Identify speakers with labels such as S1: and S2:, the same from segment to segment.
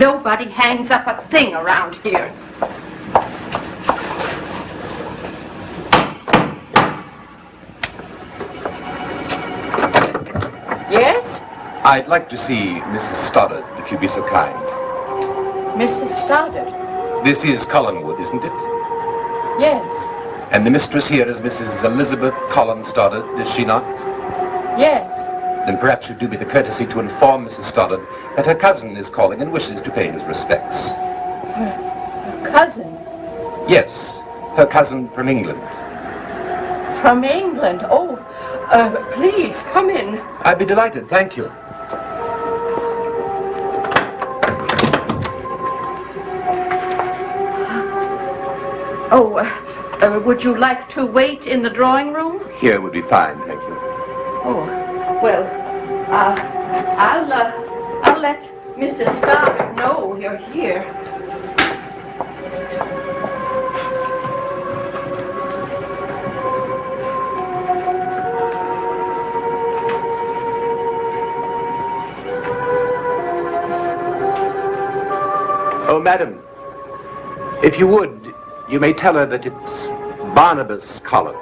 S1: Nobody hangs up a thing around here. Yes?
S2: I'd like to see Mrs. Stoddard, if you'd be so kind.
S1: Mrs. Stoddard?
S2: This is Collinwood, isn't it?
S1: Yes.
S2: And the mistress here is Mrs. Elizabeth Collins Stoddard, is she not?
S1: Yes.
S2: Then perhaps you'd do me the courtesy to inform Mrs. Stoddard that her cousin is calling and wishes to pay his respects.
S1: Her cousin?
S2: Yes, her cousin from England.
S1: From England? Oh, please, come in.
S2: I'd be delighted, thank you.
S1: Oh, would you like to wait in the drawing room?
S2: Here would be fine, thank you.
S1: Oh, well, I'll let Mrs. Stoddard know you're here.
S2: Oh, madam, if you would, you may tell her that it's Barnabas Collins.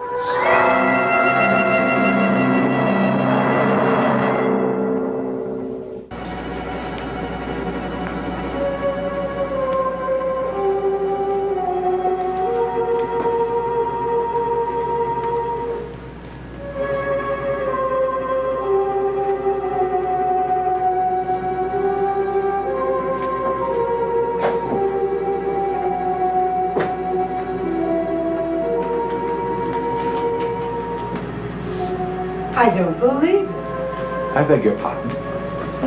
S3: I don't believe it.
S2: I beg your pardon.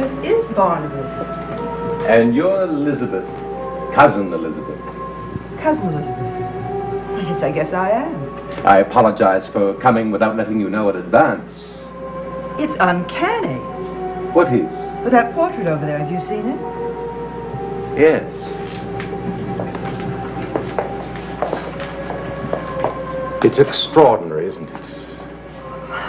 S3: It is Barnabas.
S2: And you're Elizabeth, cousin Elizabeth.
S3: Cousin Elizabeth. Yes, I guess I am.
S2: I apologize for coming without letting you know in advance.
S3: It's uncanny.
S2: What is?
S3: With that portrait over there, have you seen it?
S2: Yes. It's extraordinary, isn't it?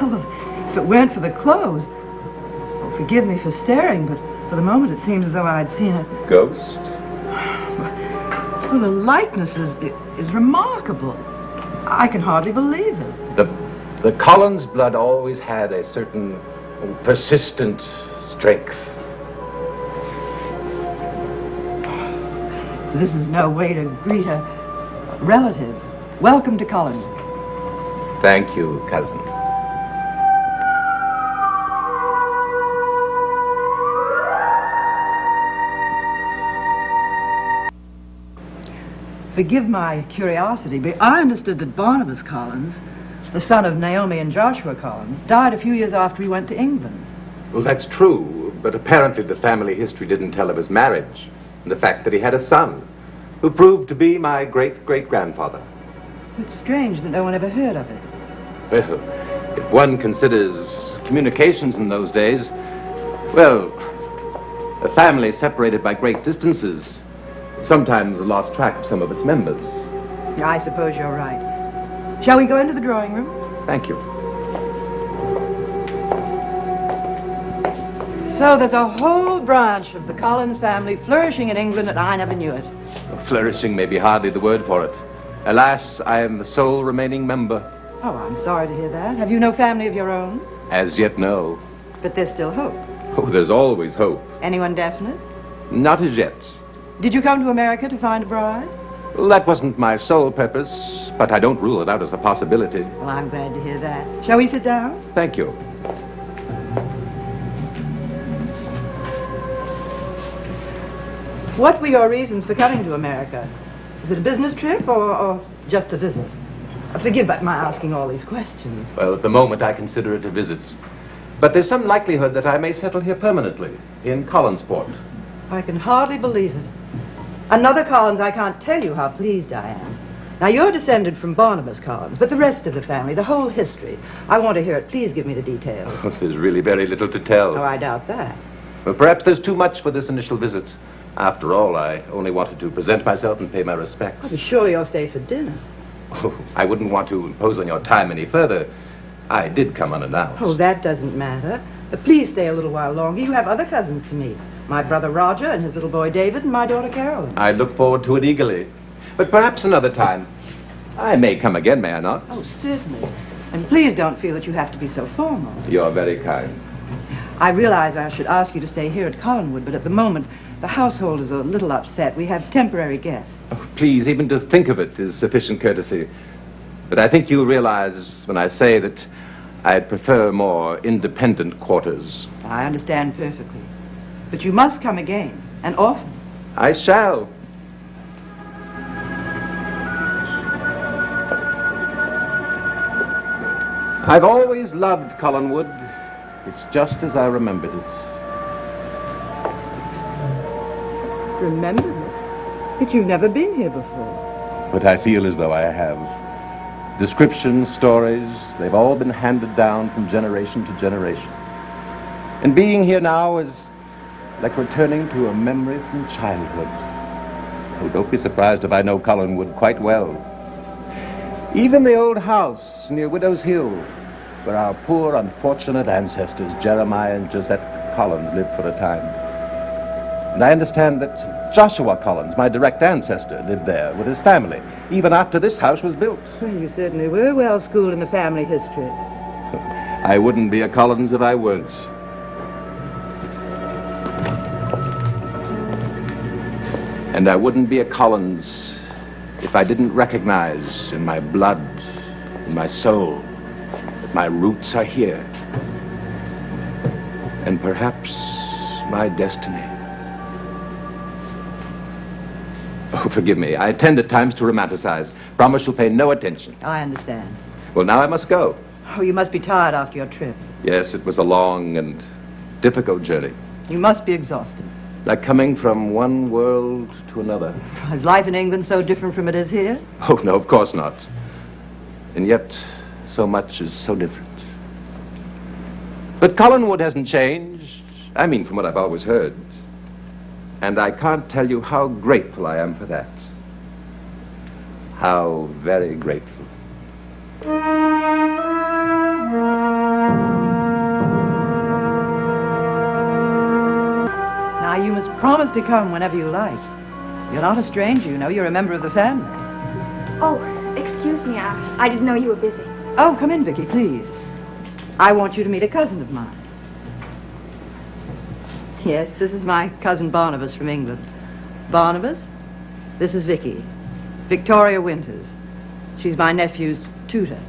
S3: Well, if it weren't for the clothes, well, forgive me for staring, but for the moment it seems as though I'd seen a
S2: Ghost?
S3: Well, the likeness is remarkable. I can hardly believe it.
S2: The Collins blood always had a certain persistent strength.
S3: This is no way to greet a relative. Welcome to Collinwood.
S2: Thank you, cousin.
S3: Forgive my curiosity, but I understood that Barnabas Collins, the son of Naomi and Joshua Collins, died a few years after he went to England.
S2: Well, that's true, but apparently the family history didn't tell of his marriage and the fact that he had a son who proved to be my great-great-grandfather.
S3: It's strange that no one ever heard of it.
S2: Well, if one considers communications in those days, well, a family separated by great distances sometimes lost track of some of its members.
S3: I suppose you're right. Shall we go into the drawing room?
S2: Thank you.
S3: So there's a whole branch of the Collins family flourishing in England, and I never knew it.
S2: Flourishing may be hardly the word for it. Alas, I am the sole remaining member.
S3: Oh, I'm sorry to hear that. Have you no family of your own?
S2: As yet, no.
S3: But there's still hope.
S2: Oh, there's always hope.
S3: Anyone definite?
S2: Not as yet.
S3: Did you come to America to find a bride?
S2: Well, that wasn't my sole purpose, but I don't rule it out as a possibility.
S3: Well, I'm glad to hear that. Shall we sit down?
S2: Thank you.
S3: What were your reasons for coming to America? Was it a business trip or just a visit? Forgive my asking all these questions.
S2: Well, at the moment, I consider it a visit. But there's some likelihood that I may settle here permanently, in Collinsport.
S3: I can hardly believe it. Another Collins, I can't tell you how pleased I am. Now, you're descended from Barnabas Collins, but the rest of the family, the whole history, I want to hear it. Please give me the details.
S2: There's really very little to tell.
S3: Oh, I doubt that.
S2: Well, perhaps there's too much for this initial visit. After all, I only wanted to present myself and pay my respects.
S3: Oh, but surely you'll stay for dinner.
S2: Oh, I wouldn't want to impose on your time any further. I did come unannounced.
S3: Oh, that doesn't matter. Please stay a little while longer. You have other cousins to meet. My brother Roger and his little boy David and my daughter Carolyn.
S2: I look forward to it eagerly. But perhaps another time. I may come again, may I not?
S3: Oh, certainly. And please don't feel that you have to be so formal.
S2: You're very kind.
S3: I realize I should ask you to stay here at Collinwood, but at the moment, the household is a little upset. We have temporary guests.
S2: Oh, please, even to think of it is sufficient courtesy. But I think you'll realize when I say that I'd prefer more independent quarters.
S3: I understand perfectly. But you must come again, and often.
S2: I shall. I've always loved Collinwood. It's just as I remembered it.
S3: Remember it? But you've never been here before.
S2: But I feel as though I have. Descriptions, stories, they've all been handed down from generation to generation. And being here now is like returning to a memory from childhood. Oh, don't be surprised if I know Collinwood quite well. Even the old house near Widow's Hill, where our poor, unfortunate ancestors, Jeremiah and Josette Collins, lived for a time. And I understand that Joshua Collins, my direct ancestor, lived there with his family, even after this house was built.
S3: Well, you certainly were well schooled in the family history.
S2: I wouldn't be a Collins if I weren't. And I wouldn't be a Collins if I didn't recognize in my blood, in my soul, that my roots are here. And perhaps my destiny. Oh, forgive me. I tend at times to romanticize. Promise you'll pay no attention.
S3: I understand.
S2: Well, now I must go.
S3: Oh, you must be tired after your trip.
S2: Yes, it was a long and difficult journey.
S3: You must be exhausted.
S2: Like coming from one world to another.
S3: Is life in England so different from it is here?
S2: Oh, no, of course not. And yet, so much is so different. But Collinwood hasn't changed. I mean, from what I've always heard. And I can't tell you how grateful I am for that. How very grateful.
S3: Now, you must promise to come whenever you like. You're not a stranger, you know. You're a member of the family.
S4: Oh, excuse me. I didn't know you were busy.
S3: Oh, come in, Vicky, please. I want you to meet a cousin of mine. Yes, this is my cousin Barnabas from England. Barnabas, this is Vicky. Victoria Winters. She's my nephew's tutor.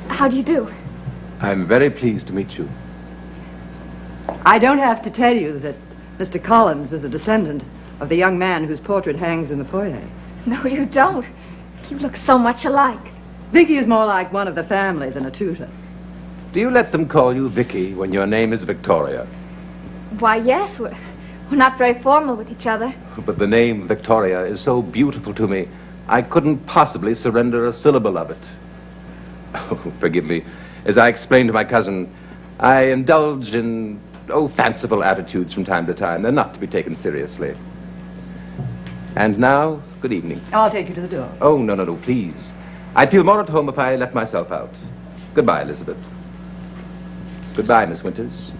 S4: How do you do?
S2: I'm very pleased to meet you.
S3: I don't have to tell you that Mr. Collins is a descendant of the young man whose portrait hangs in the foyer.
S4: No, you don't. You look so much alike.
S3: Vicky is more like one of the family than a tutor.
S2: Do you let them call you Vicky when your name is Victoria?
S4: Why, yes. We're not very formal with each other.
S2: But the name Victoria is so beautiful to me, I couldn't possibly surrender a syllable of it. Oh, forgive me. As I explained to my cousin, I indulge in, fanciful attitudes from time to time. They're not to be taken seriously. And now, good evening.
S3: I'll take you to the door.
S2: Oh, no, please. I'd feel more at home if I let myself out. Goodbye, Elizabeth. Goodbye, Miss Winters.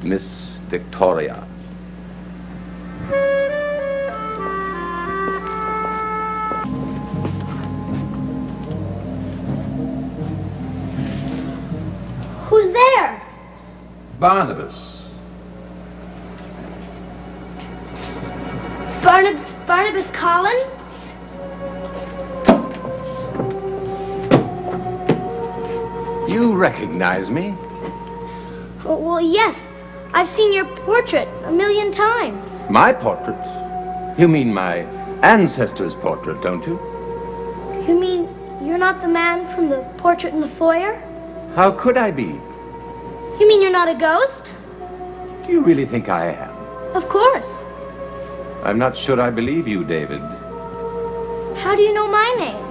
S2: Miss Victoria.
S4: Who's there?
S2: Barnabas.
S4: Barnabas Collins?
S2: You recognize me?
S5: Oh, well, yes. I've seen your portrait 1,000,000 times.
S2: My portrait? You mean my ancestor's portrait, don't you?
S5: You mean you're not the man from the portrait in the foyer?
S2: How could I be?
S5: You mean you're not a ghost?
S2: Do you really think I am?
S5: Of course.
S2: I'm not sure I believe you, David.
S5: How do you know my name?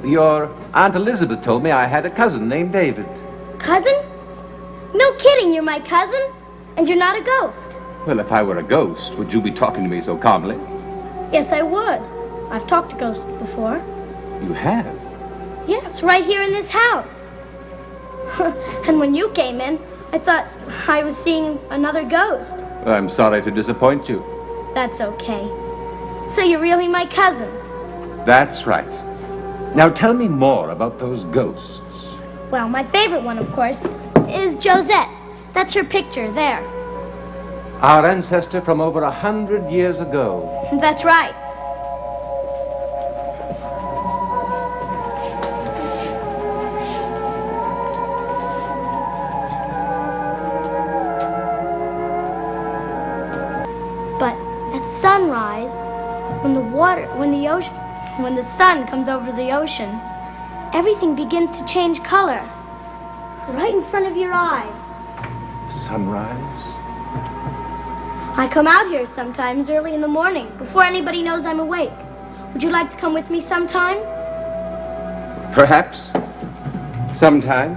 S2: Your Aunt Elizabeth told me I had a cousin named David.
S5: Cousin? No kidding, you're my cousin? And you're not a ghost?
S2: Well, if I were a ghost, would you be talking to me so calmly?
S5: Yes, I would. I've talked to ghosts before.
S2: You have?
S5: Yes, right here in this house. And when you came in, I thought I was seeing another ghost.
S2: I'm sorry to disappoint you.
S5: That's okay. So you're really my cousin?
S2: That's right. Now tell me more about those ghosts.
S5: Well, my favorite one, of course, is Josette. That's her picture there.
S2: Our ancestor from over 100 years ago.
S5: That's right. But at sunrise, when the sun comes over the ocean, everything begins to change color. Right in front of your eyes.
S2: Sunrise?
S5: I come out here sometimes early in the morning, before anybody knows I'm awake. Would you like to come with me sometime?
S2: Perhaps. Sometime.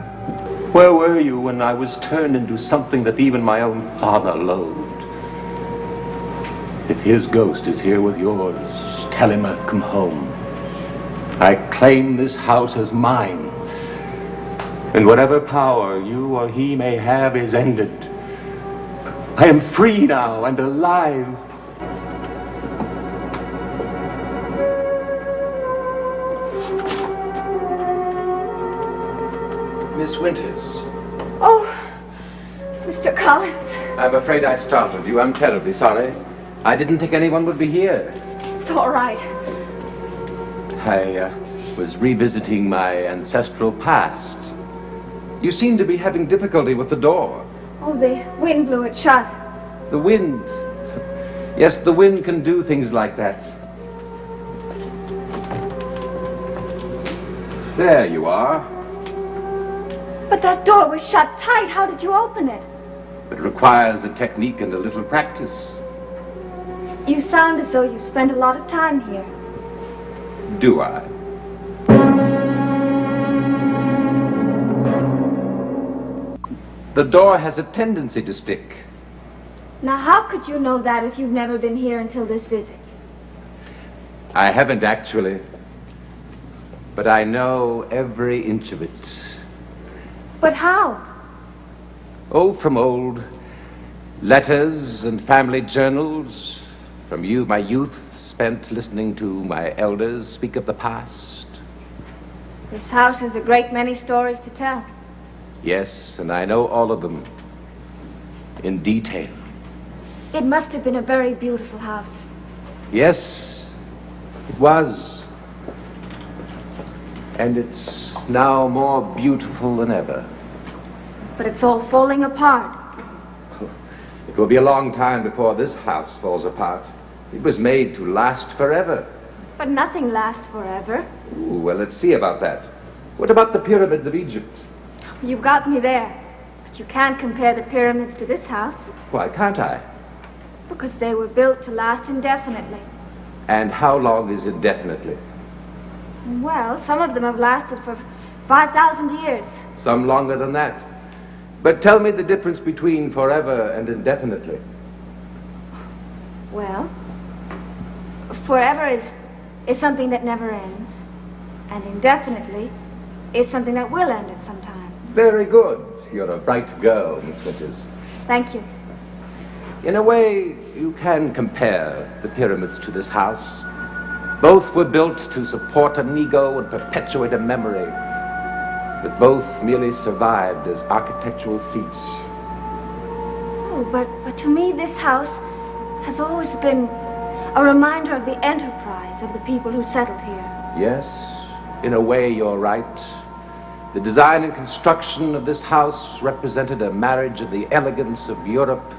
S2: Where were you when I was turned into something that even my own father loathed? If his ghost is here with yours, tell him I've come home. I claim this house as mine. And whatever power you or he may have is ended. I am free now and alive. Miss Winters.
S4: Oh, Mr. Collins.
S2: I'm afraid I startled you. I'm terribly sorry. I didn't think anyone would be here.
S4: It's all right.
S2: I was revisiting my ancestral past. You seem to be having difficulty with the door.
S4: Oh, the wind blew it shut.
S2: The wind. Yes, the wind can do things like that. There you are.
S4: But that door was shut tight. How did you open it?
S2: It requires a technique and a little practice.
S4: You sound as though you spent a lot of time here.
S2: Do I? The door has a tendency to stick.
S4: Now, how could you know that if you've never been here until this visit?
S2: I haven't actually. But I know every inch of it.
S4: But how?
S2: Oh, from old letters and family journals. From you, my youth, spent listening to my elders speak of the past.
S4: This house has a great many stories to tell.
S2: Yes, and I know all of them. In detail.
S4: It must have been a very beautiful house.
S2: Yes, it was. And it's now more beautiful than ever.
S4: But it's all falling apart.
S2: It will be a long time before this house falls apart. It was made to last forever.
S4: But nothing lasts forever.
S2: Ooh, well, let's see about that. What about the pyramids of Egypt?
S4: You've got me there. But you can't compare the pyramids to this house.
S2: Why can't I?
S4: Because they were built to last indefinitely.
S2: And how long is indefinitely?
S4: Well, some of them have lasted for 5,000 years.
S2: Some longer than that. But tell me the difference between forever and indefinitely.
S4: Well, forever is something that never ends. And indefinitely is something that will end at some time.
S2: Very good. You're a bright girl, Miss Winters.
S4: Thank you.
S2: In a way, you can compare the pyramids to this house. Both were built to support an ego and perpetuate a memory. But both merely survived as architectural feats.
S4: Oh, but to me, this house has always been a reminder of the enterprise of the people who settled here.
S2: Yes, in a way, you're right. The design and construction of this house represented a marriage of the elegance of Europe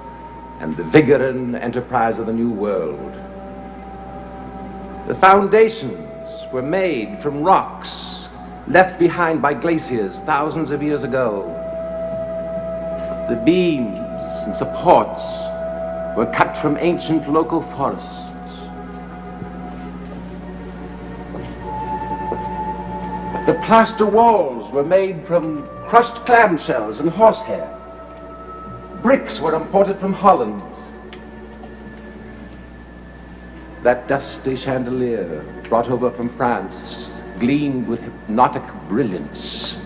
S2: and the vigor and enterprise of the New World. The foundations were made from rocks left behind by glaciers thousands of years ago. The beams and supports were cut from ancient local forests. The plaster walls were made from crushed clamshells and horsehair. Bricks were imported from Holland. That dusty chandelier, brought over from France, gleamed with hypnotic brilliance.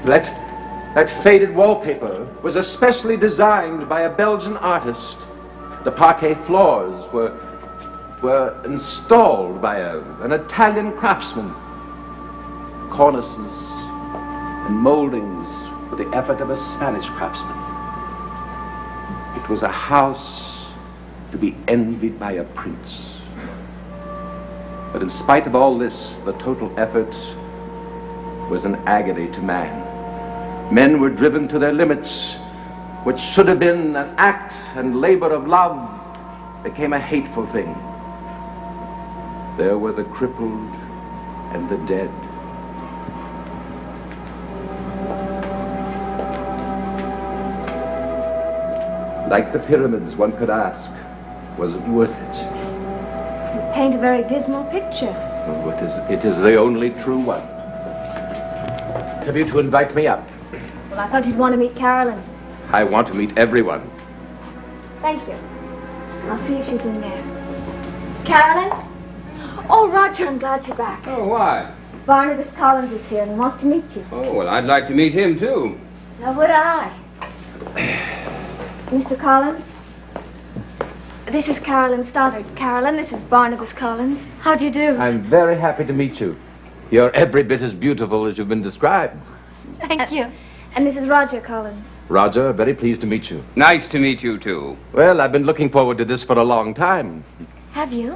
S2: Let That faded wallpaper was especially designed by a Belgian artist. The parquet floors were installed by an Italian craftsman. Cornices and moldings were the effort of a Spanish craftsman. It was a house to be envied by a prince. But in spite of all this, the total effort was an agony to man. Men were driven to their limits. What should have been an act and labor of love became a hateful thing. There were the crippled and the dead. Like the pyramids, one could ask, was it worth it?
S4: You paint a very dismal picture.
S2: Oh, it is the only true one. Have you to invite me up?
S4: Well, I thought you'd want to meet Carolyn.
S2: I want to meet everyone.
S4: Thank you. I'll see if she's in there. Carolyn? Oh, Roger, I'm glad you're back.
S6: Oh, why?
S4: Barnabas Collins is here and wants to meet you.
S6: Oh, well, I'd like to meet him, too.
S4: So would I. Mr. Collins? This is Carolyn Stoddard. Carolyn, this is Barnabas Collins. How do you do?
S2: I'm very happy to meet you. You're every bit as beautiful as you've been described.
S4: Thank you. And this is Roger Collins.
S2: Roger, very pleased to meet you.
S6: Nice to meet you, too.
S2: Well, I've been looking forward to this for a long time.
S4: Have you?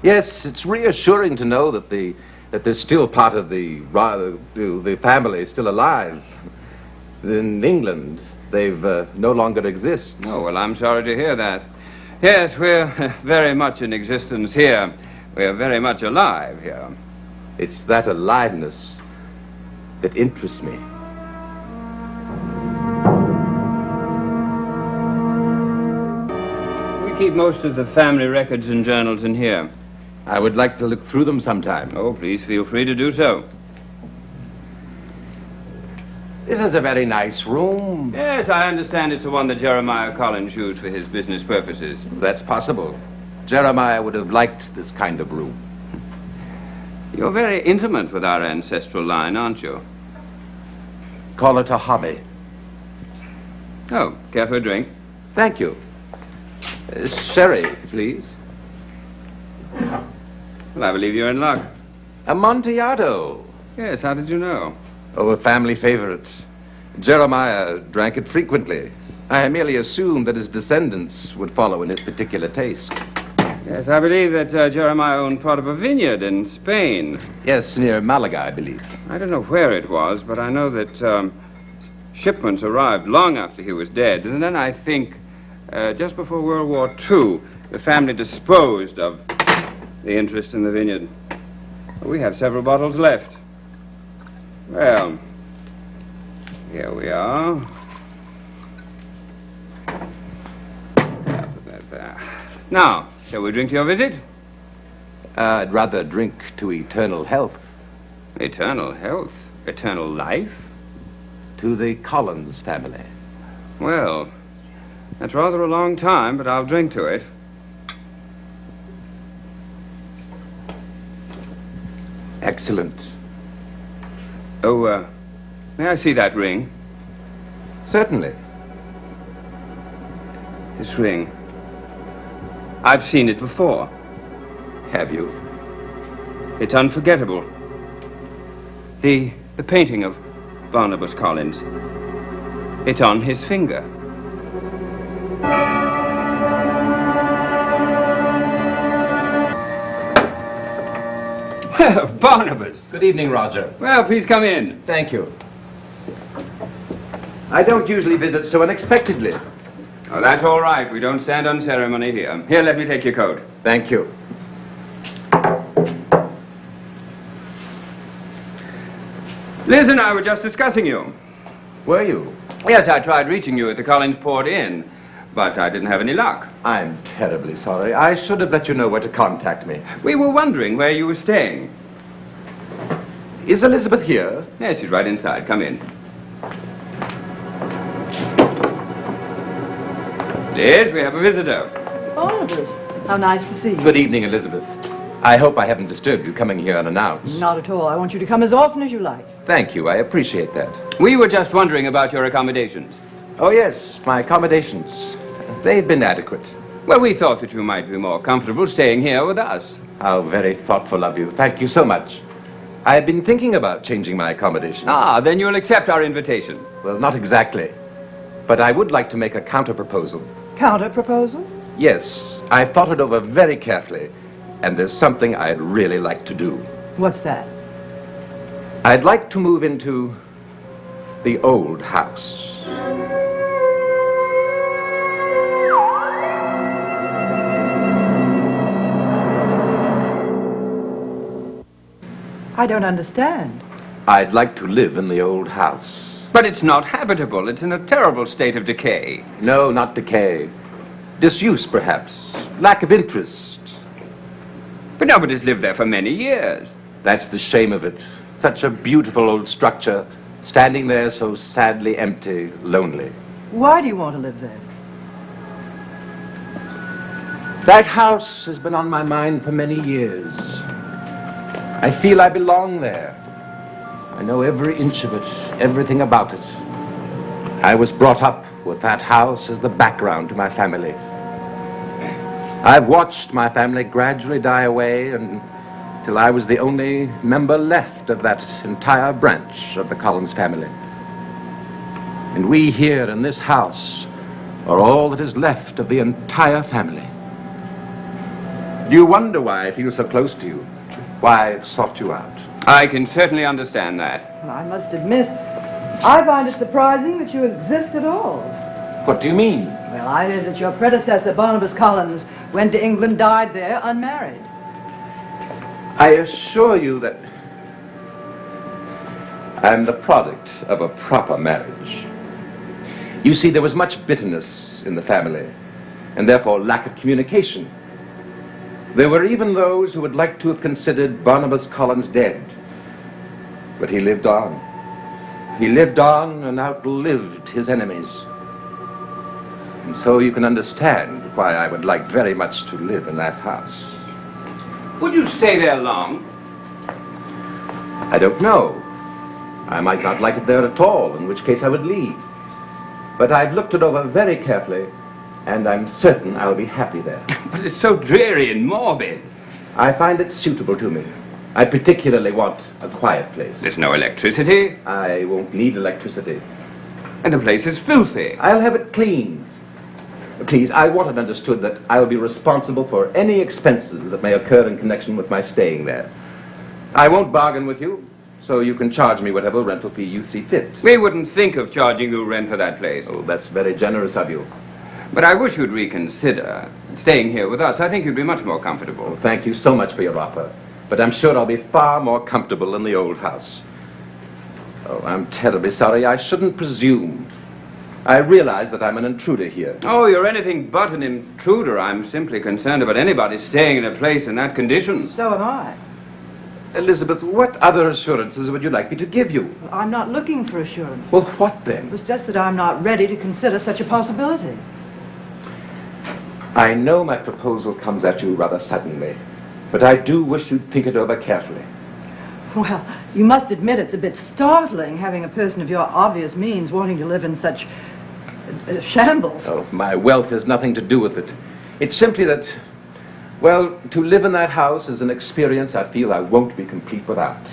S2: Yes, it's reassuring to know that there's still part of the family still alive. In England, they've no longer exist.
S6: Oh, well, I'm sorry to hear that. Yes, we're very much in existence here. We're very much alive here.
S2: It's that aliveness that interests me.
S6: We keep most of the family records and journals in here.
S2: I would like to look through them sometime.
S6: Oh, please feel free to do so.
S2: This is a very nice room.
S6: Yes, I understand it's the one that Jeremiah Collins used for his business purposes.
S2: That's possible. Jeremiah would have liked this kind of room.
S6: You're very intimate with our ancestral line, aren't you?
S2: Call it a hobby.
S6: Oh, care for a drink?
S2: Thank you. Sherry, please.
S6: Well, I believe you're in luck.
S2: Amontillado.
S6: Yes, how did you know?
S2: Oh, a family favorite. Jeremiah drank it frequently. I merely assumed that his descendants would follow in his particular taste.
S6: Yes, I believe that Jeremiah owned part of a vineyard in Spain.
S2: Yes, near Malaga, I believe.
S6: I don't know where it was, but I know that shipments arrived long after he was dead. And then I think just before World War II, the family disposed of the interest in the vineyard. We have several bottles left. Well, here we are. Now, shall we drink to your visit?
S2: I'd rather drink to eternal health.
S6: Eternal health? Eternal life?
S2: To the Collins family.
S6: Well, that's rather a long time, but I'll drink to it.
S2: Excellent.
S6: Oh, may I see that ring?
S2: Certainly.
S6: This ring. I've seen it before.
S2: Have you?
S6: It's unforgettable. The painting of Barnabas Collins. It's on his finger. Well, Barnabas.
S2: Good evening, Roger.
S6: Well, please come in.
S2: Thank you. I don't usually visit so unexpectedly.
S6: Oh, that's all right. We don't stand on ceremony here. Here, let me take your coat.
S2: Thank you.
S6: Liz and I were just discussing you.
S2: Were you?
S6: Yes, I tried reaching you at the Collins Port Inn, but I didn't have any luck.
S2: I'm terribly sorry. I should have let you know where to contact me.
S6: We were wondering where you were staying.
S2: Is Elizabeth here?
S6: Yes, she's right inside. Come in. Liz, we have a visitor.
S3: Barnabas, how nice to see you.
S2: Good evening, Elizabeth. I hope I haven't disturbed you coming here unannounced.
S3: Not at all. I want you to come as often as you like.
S2: Thank you. I appreciate that.
S6: We were just wondering about your accommodations.
S2: Oh, yes, my accommodations. They've been adequate.
S6: Well, we thought that you might be more comfortable staying here with us.
S2: How very thoughtful of you. Thank you so much. I've been thinking about changing my accommodations.
S6: Ah, then you'll accept our invitation.
S2: Well, not exactly. But I would like to make a counter-proposal.
S3: Counter-proposal?
S2: Yes, I thought it over very carefully, and there's something I'd really like to do.
S3: What's that?
S2: I'd like to move into the old house.
S3: I don't understand.
S2: I'd like to live in the old house.
S6: But it's not habitable. It's in a terrible state of decay.
S2: No, not decay. Disuse, perhaps. Lack of interest.
S6: But nobody's lived there for many years.
S2: That's the shame of it. Such a beautiful old structure, standing there so sadly empty, lonely.
S3: Why do you want to live there?
S2: That house has been on my mind for many years. I feel I belong there. I know every inch of it, everything about it. I was brought up with that house as the background to my family. I've watched my family gradually die away until I was the only member left of that entire branch of the Collins family. And we here in this house are all that is left of the entire family. Do you wonder why I feel so close to you? Why I've sought you out?
S6: I can certainly understand that.
S3: Well, I must admit, I find it surprising that you exist at all.
S2: What do you mean?
S3: Well, I heard that your predecessor, Barnabas Collins, went to England, died there, unmarried.
S2: I assure you that I'm the product of a proper marriage. You see, there was much bitterness in the family, and therefore lack of communication. There were even those who would like to have considered Barnabas Collins dead. But he lived on. He lived on and outlived his enemies. And so you can understand why I would like very much to live in that house.
S6: Would you stay there long?
S2: I don't know. I might not like it there at all, in which case I would leave. But I've looked it over very carefully, and I'm certain I'll be happy there.
S6: But it's so dreary and morbid.
S2: I find it suitable to me. I particularly want a quiet place.
S6: There's no electricity,
S2: I won't need electricity.
S6: and the place is filthy.
S2: I'll have it cleaned. Please, I want it understood that I'll be responsible for any expenses that may occur in connection with my staying there. I won't bargain with you, so you can charge me whatever rental fee you see fit.
S6: We wouldn't think of charging you rent for that place.
S2: Oh, that's very generous of you.
S6: But I wish you'd reconsider staying here with us. I think you'd be much more comfortable.
S2: Well, thank you so much for your offer, but I'm sure I'll be far more comfortable in the old house. Oh, I'm terribly sorry. I shouldn't presume. I realize that I'm an intruder here.
S6: Oh, you're anything but an intruder. I'm simply concerned about anybody staying in a place in that condition.
S3: So am I.
S2: Elizabeth, what other assurances would you like me to give you?
S3: Well, I'm not looking for assurance.
S2: Well, what then?
S3: It was just that I'm not ready to consider such a possibility.
S2: I know my proposal comes at you rather suddenly, but I do wish you'd think it over carefully.
S3: Well, you must admit it's a bit startling having a person of your obvious means wanting to live in such shambles.
S2: Oh, my wealth has nothing to do with it. It's simply that, well, to live in that house is an experience I feel I won't be complete without.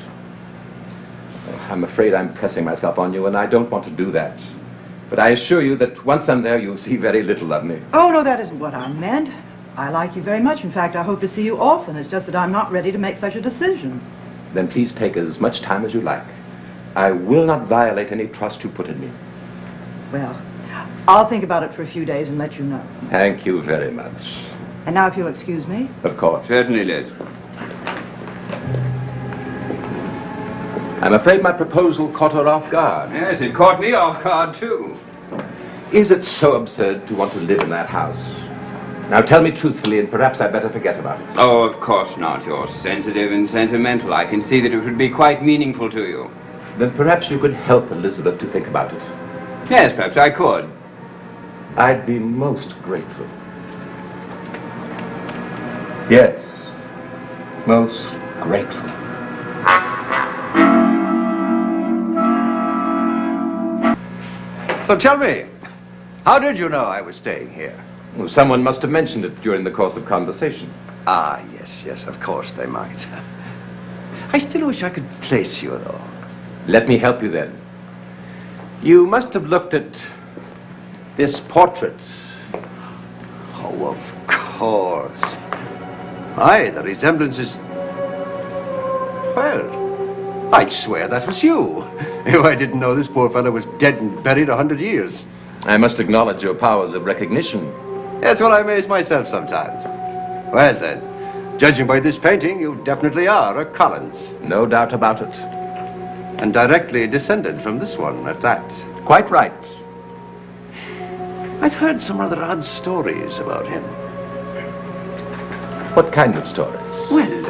S2: I'm afraid I'm pressing myself on you, and I don't want to do that. But I assure you that once I'm there, you'll see very little of me.
S3: Oh, no, that isn't what I meant. I like you very much. In fact, I hope to see you often. It's just that I'm not ready to make such a decision.
S2: Then please take as much time as you like. I will not violate any trust you put in me.
S3: Well, I'll think about it for a few days and let you know.
S2: Thank you very much.
S3: And now, if you'll excuse me.
S2: Of course.
S6: Certainly, Liz.
S2: I'm afraid my proposal caught her off guard.
S6: Yes, it caught me off guard, too.
S2: Is it so absurd to want to live in that house? Now tell me truthfully, and perhaps I'd better forget about it.
S6: Oh, of course not. You're sensitive and sentimental. I can see that it would be quite meaningful to you.
S2: Then perhaps you could help Elizabeth to think about it.
S6: Yes, perhaps I could.
S2: I'd be most grateful. Yes, most grateful.
S7: So tell me, how did you know I was staying here?
S2: Well, someone must have mentioned it during the course of conversation.
S7: Ah, yes, of course they might. I still wish I could place you, though.
S2: Let me help you then. You must have looked at this portrait.
S7: Oh, of course. Aye, the resemblance is... Well, I'd swear that was you. I didn't know this poor fellow was dead and buried 100 years.
S2: I must acknowledge your powers of recognition.
S7: That's what I amaze myself sometimes. Well, then, judging by this painting, you definitely are a Collins.
S2: No doubt about it.
S7: And directly descended from this one at that.
S2: Quite right.
S7: I've heard some rather odd stories about him.
S2: What kind of stories?
S7: Well,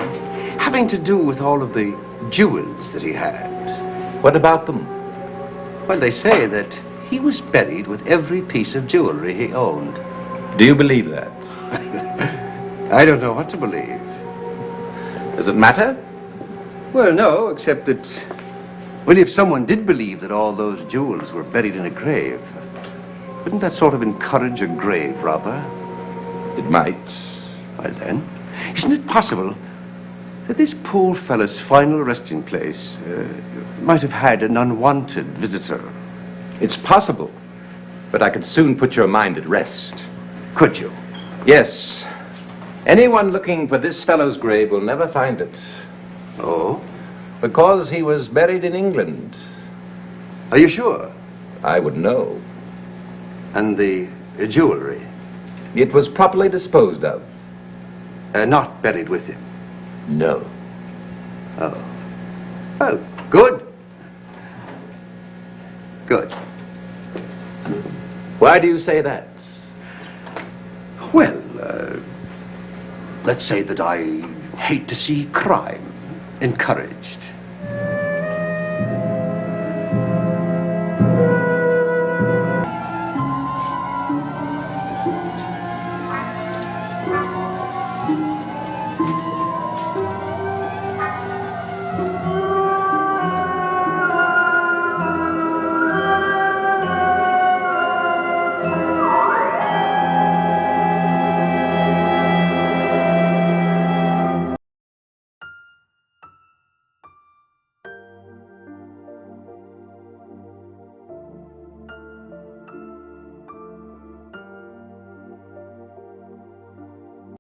S7: having to do with all of the jewels that he had.
S2: What about them?
S7: Well, they say that he was buried with every piece of jewelry he owned.
S2: Do you believe that?
S7: I don't know what to believe.
S2: Does it matter?
S7: Well, no, except that... Well, if someone did believe that all those jewels were buried in a grave, wouldn't that sort of encourage a grave robber?
S2: It might.
S7: Well, then, isn't it possible that this poor fellow's final resting place might have had an unwanted visitor?
S2: It's possible, but I could soon put your mind at rest.
S7: Could you?
S2: Yes. Anyone looking for this fellow's grave will never find it.
S7: Oh?
S2: Because he was buried in England.
S7: Are you sure?
S2: I would know.
S7: And the jewelry?
S2: It was properly disposed of.
S7: Not buried with him?
S2: No.
S7: Oh. Well, good. Good.
S2: Why do you say that?
S7: Well, let's say that I hate to see crime encouraged.